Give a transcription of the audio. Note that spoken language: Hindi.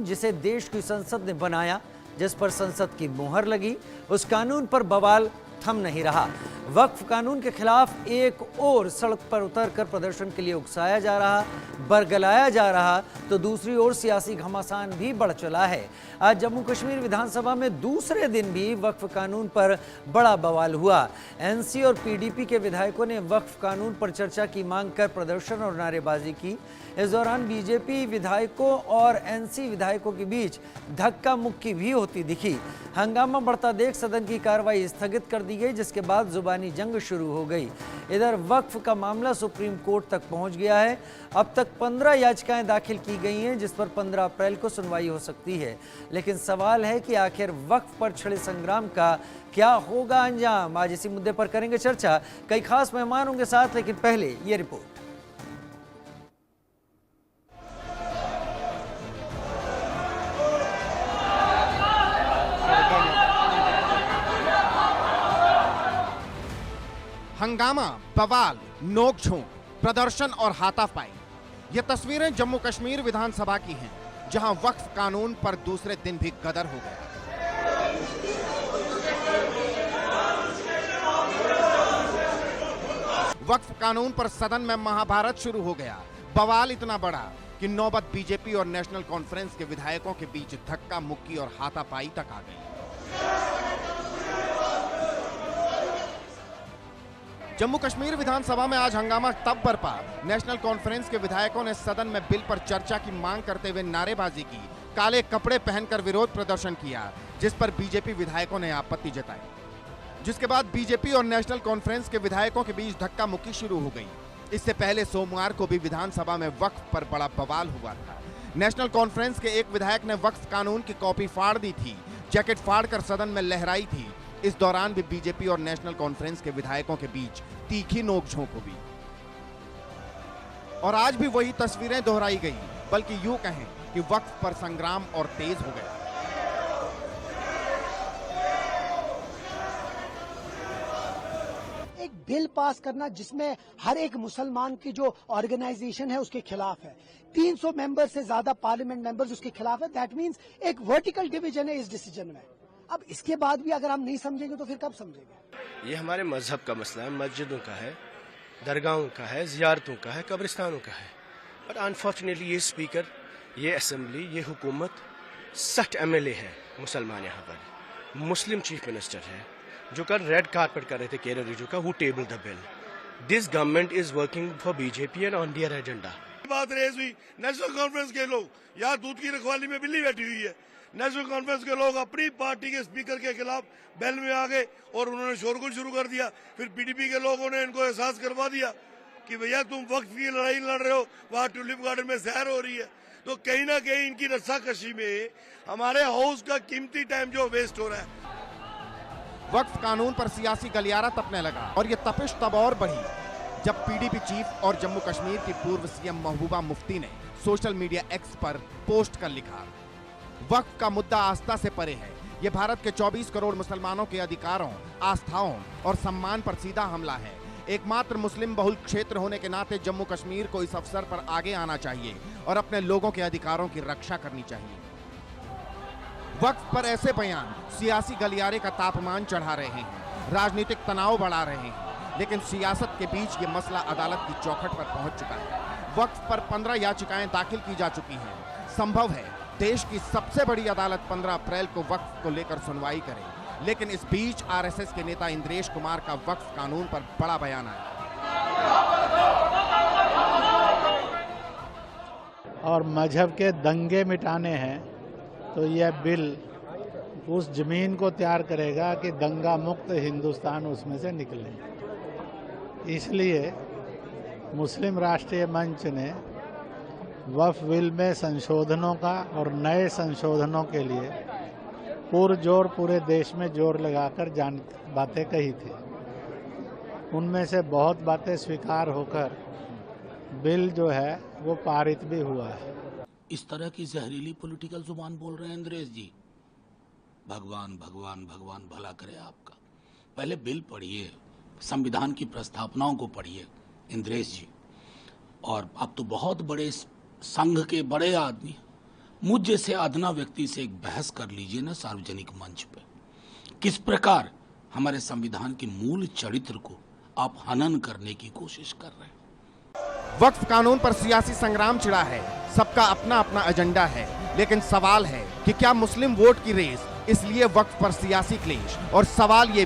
जिसे देश की संसद ने बनाया, जिस पर संसद की मुहर लगी, उस कानून पर बवाल थम नहीं रहा। वक्फ कानून के खिलाफ एक और सड़क पर उतरकर प्रदर्शन के लिए उकसाया जा रहा, बरगलाया जा रहा, तो दूसरी ओर सियासी घमासान भी बढ़ चला है। आज जम्मू कश्मीर विधानसभा में दूसरे दिन भी वक्फ कानून पर बड़ा बवाल हुआ। एनसी और पीडीपी के विधायकों ने वक्फ कानून पर चर्चा की मांग कर प्रदर्शन और नारेबाजी की। इस दौरान बीजेपी विधायकों और एनसी विधायकों के बीच धक्का मुक्की भी होती दिखी। हंगामा बढ़ता देख सदन की कार्रवाई स्थगित कर दी गई, जिसके बाद जुबानी जंग शुरू हो गई। इधर वक्फ का मामला सुप्रीम कोर्ट तक पहुंच गया है। अब तक 15 याचिकाएं दाखिल की गई हैं, जिस पर 15 अप्रैल को सुनवाई हो सकती है। लेकिन सवाल है कि आखिर वक्फ पर छिड़े संग्राम का क्या होगा अंजाम। आज इसी मुद्दे पर करेंगे चर्चा। कई खास मेहमान होंगे साथ, लेकिन पहले ये रिपोर्ट। हंगामा, बवाल, नोक-झोंक, प्रदर्शन और हाथापाई, ये तस्वीरें जम्मू कश्मीर विधानसभा की हैं, जहां वक्फ कानून पर दूसरे दिन भी गदर हो गया। वक्फ कानून पर सदन में महाभारत शुरू हो गया। बवाल इतना बड़ा कि नौबत बीजेपी और नेशनल कॉन्फ्रेंस के विधायकों के बीच धक्का मुक्की और हाथापाई तक आ गई। जम्मू कश्मीर विधानसभा में आज हंगामा तब बरपा, नेशनल कॉन्फ्रेंस के विधायकों ने सदन में बिल पर चर्चा की मांग करते हुए नारेबाजी की, काले कपड़े पहनकर विरोध प्रदर्शन किया, जिस पर बीजेपी विधायकों ने आपत्ति जताई। जिसके बाद बीजेपी और नेशनल कॉन्फ्रेंस के विधायकों के बीच धक्का मुक्की शुरू हो गई। इससे पहले सोमवार को भी विधानसभा में वक्फ पर बड़ा बवाल हुआ था। नेशनल कॉन्फ्रेंस के एक विधायक ने वक्फ कानून की कॉपी फाड़ दी थी, जैकेट फाड़कर सदन में लहराई थी। इस दौरान भी बीजेपी और नेशनल कॉन्फ्रेंस के विधायकों के बीच तीखी नोक-झोंक हुई। और आज भी वही तस्वीरें दोहराई गई, बल्कि यूं कहें कि वक्फ पर संग्राम और तेज हो गया। एक बिल पास करना जिसमें हर एक मुसलमान की जो ऑर्गेनाइजेशन है उसके खिलाफ है, 300 मेंबर से ज्यादा पार्लियामेंट मेंबर्स उसके खिलाफ है। दैट मींस एक वर्टिकल डिवीजन है इस डिसीजन में। अब इसके बाद भी अगर हम नहीं समझेंगे तो फिर कब समझेंगे? ये हमारे मजहब का मसला है, मस्जिदों का है, दरगाहों का है, जियारतों का है, कब्रिस्तानों का है। बट अनफॉर्चुनेटली ये स्पीकर, ये असेंबली, ये हुकूमत 60 MLA है मुसलमान यहाँ पर। मुस्लिम चीफ मिनिस्टर है जो कल रेड कारपेट कर रहे थे किरेन रिजिजू का, who tabled the bill. This government is working for BJP and on their agenda. बात रेज हुई, नेशनल कॉन्फ्रेंस के लोग यहाँ दूध की रखवाली में बिल्ली बैठी हुई है। नेशनल कॉन्फ्रेंस के लोग अपनी पार्टी के स्पीकर के खिलाफ बैल में आ गए और उन्होंने शोरगुल शुरू कर दिया। फिर पीडीपी के लोगों ने इनको एहसास करवा दिया कि भैया तुम वक्त की लड़ाई लड़ रहे हो, वहाँ ट्यूलिप गार्डन में सैर हो रही है। तो कहीं ना कहीं इनकी रस्साकशी में हमारे हाउस का कीमती टाइम जो वेस्ट हो रहा है। वक्फ कानून पर सियासी गलियारा तपने लगा और ये तपिश तब और बढ़ी जब पीडीपी चीफ और जम्मू कश्मीर की पूर्व सीएम महबूबा मुफ्ती ने सोशल मीडिया एक्स पर पोस्ट कर लिखा, वक्फ का मुद्दा आस्था से परे है। यह भारत के 24 करोड़ मुसलमानों के अधिकारों, आस्थाओं और सम्मान पर सीधा हमला है। एकमात्र मुस्लिम बहुल क्षेत्र होने के नाते जम्मू कश्मीर को इस अवसर पर आगे आना चाहिए और अपने लोगों के अधिकारों की रक्षा करनी चाहिए। वक्फ पर ऐसे बयान सियासी गलियारे का तापमान चढ़ा रहे हैं, राजनीतिक तनाव बढ़ा रहे हैं, लेकिन सियासत के बीच ये मसला अदालत की चौखट पर पहुंच चुका है। वक्फ पर 15 याचिकाएं दाखिल की जा चुकी हैं। संभव है देश की सबसे बड़ी अदालत 15 अप्रैल को वक्फ को लेकर सुनवाई करे, लेकिन इस बीच आरएसएस के नेता इंद्रेश कुमार का वक्फ कानून पर बड़ा बयान आया। और मजहब के दंगे मिटाने हैं तो यह बिल उस जमीन को तैयार करेगा कि दंगा मुक्त हिंदुस्तान उसमें से निकले। इसलिए मुस्लिम राष्ट्रीय मंच ने वक्फ बिल में संशोधनों का और नए संशोधनों के लिए पुरजोर पूरे देश में जोर लगाकर बातें कही थी। उनमें से बहुत बातें स्वीकार होकर बिल जो है वो पारित भी हुआ है। इस तरह की जहरीली पॉलिटिकल जुबान बोल रहे हैं इंद्रेश जी। भगवान भगवान भगवान भला करे आपका। पहले बिल पढ़िए, संविधान की प्रस्तावनाओं को पढ़िए इंद्रेश जी। और आप तो बहुत बड़े संघ के बड़े आदमी, मुझ जैसे अदना व्यक्ति से एक बहस कर लीजिए ना सार्वजनिक मंच पे, किस प्रकार हमारे संविधान के मूल चरित्र को आप हनन करने की कोशिश कर रहे हैं। वक्फ कानून पर सियासी संग्राम छिड़ा है, सबका अपना अपना एजेंडा है, लेकिन सवाल है कि क्या मुस्लिम वोट की रेस, इसलिए वक्फ पर सियासी क्लेश, और सवाल ये भी